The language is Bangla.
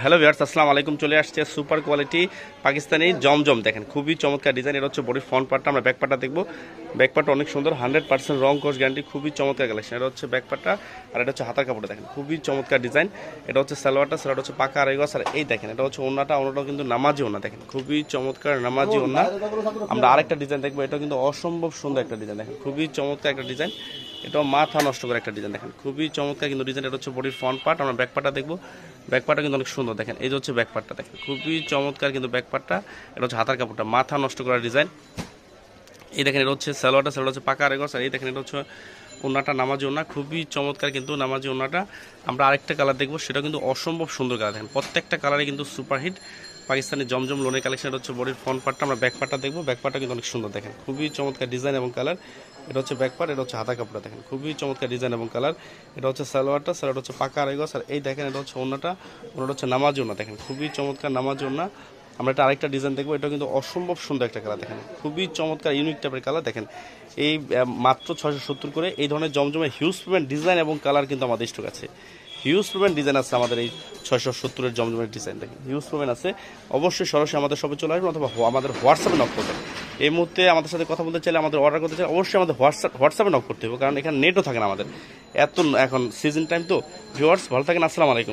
হ্যালো ভিউয়ার্স, আসসালামু আলাইকুম। চলে আসছে সুপার কোয়ালিটি পাকিস্তানি জমজম। দেখেন খুবই চমৎকার ডিজাইন। এটা হচ্ছে বডির ফ্রন্ট পার্টটা, আমরা ব্যাক পার্টটা দেখবো। ব্যাক পার্টটা অনেক সুন্দর, 100% রং কোর্স গ্যারান্টি, খুবই চমৎকার কালেকশন। এটা হচ্ছে ব্যাক পার্টটা, আর এটা হচ্ছে হাতার কাপড়টা। দেখেন খুবই চমৎকার ডিজাইন। এটা হচ্ছে সালোয়ারটা হচ্ছে পাকা আড়াই গজ। আর এই দেখেন এটা হচ্ছে ওনাটাও কিন্তু নামাজি ওনা। দেখেন খুবই চমৎকার নামাজি ওনা। আমরা আরেকটা ডিজাইন দেখবো, এটা কিন্তু অসম্ভব সুন্দর একটা ডিজাইন। দেখেন খুবই চমৎকার একটা ডিজাইন, এটাও মাথা নষ্ট করে একটা ডিজাইন। দেখেন খুবই চমৎকার কিন্তু ডিজাইন। এটা হচ্ছে বডির ফ্রন্ট পার্ট, আমরা ব্যাক পার্টটা দেখবো। ব্যাক পার্টটা কিন্তু অনেক সুন্দর। দেখেন এই যে হচ্ছে ব্যাক পার্টটা, দেখেন খুবই চমৎকার কিন্তু ব্যাক পার্টটা। এটা হচ্ছে হাতার কাপড়টা, মাথা নষ্ট করার ডিজাইন। এই দেখেন এটা হচ্ছে সালোয়ারটা হচ্ছে পাকা আড়াই গজ। আর এই দেখেন এটা হচ্ছে ওনাটা নামাজি ওনা, খুবই চমৎকার কিন্তু নামাজি ওনাটা। আমরা আরেকটা কালার দেখবো, সেটা কিন্তু অসম্ভব সুন্দর কালার। দেখেন প্রত্যেকটা কালারে কিন্তু সুপারহিট পাকিস্তানি জমজম লোনের কালেকশন। এটা হচ্ছে বডির ফ্রন্ট পার্টটা, আমরা ব্যাক পার্টটা দেখবো। ব্যাক পার্টটা কিন্তু অনেক সুন্দর। দেখেন খুবই চমৎকার ডিজাইন এবং কালার। এটা হচ্ছে ব্যাক পার্ট, এটা হচ্ছে হাতা কাপড়টা। দেখেন খুবই চমৎকার ডিজাইন এবং কালার। এটা হচ্ছে সালোয়ারটা হচ্ছে পাকা আড়াই গজ। আর এই দেখেন এটা হচ্ছে ওনাটা হচ্ছে নামাজি ওনা। দেখেন খুবই চমৎকার নামাজি ওনা। আমরা একটা আরেকটা ডিজাইন দেখবো, এটা কিন্তু অসম্ভব সুন্দর একটা কালার। দেখেন খুবই চমৎকার ইউনিক টাইপের কালার। দেখেন এই মাত্র 670 করে এই ধরনের জমজমের হিউজ পরিমাণ ডিজাইন এবং কালার কিন্তু আমাদের স্টক আছে। হিউজ পরিমাণ ডিজাইন আছে আমাদের এই 670-এর জমজমের ডিজাইন। দেখেন হিউজ পরিমাণ আছে। অবশ্যই সরাসরি আমাদের শপে চলে আসবেন, অথবা আমাদের হোয়াটসঅ্যাপে নক করবেন। এই মুহূর্তে আমাদের সাথে কথা বলতে চাইলে, আমাদের অর্ডার করতে চাইলে অবশ্যই আমাদের হোয়াটসঅ্যাপে নক করতে হবে, কারণ এখানে নেটও থাকে না আমাদের। এখন সিজন টাইম তো। ভিউয়ার্স ভালো থাকেন, আসসালামু আলাইকুম।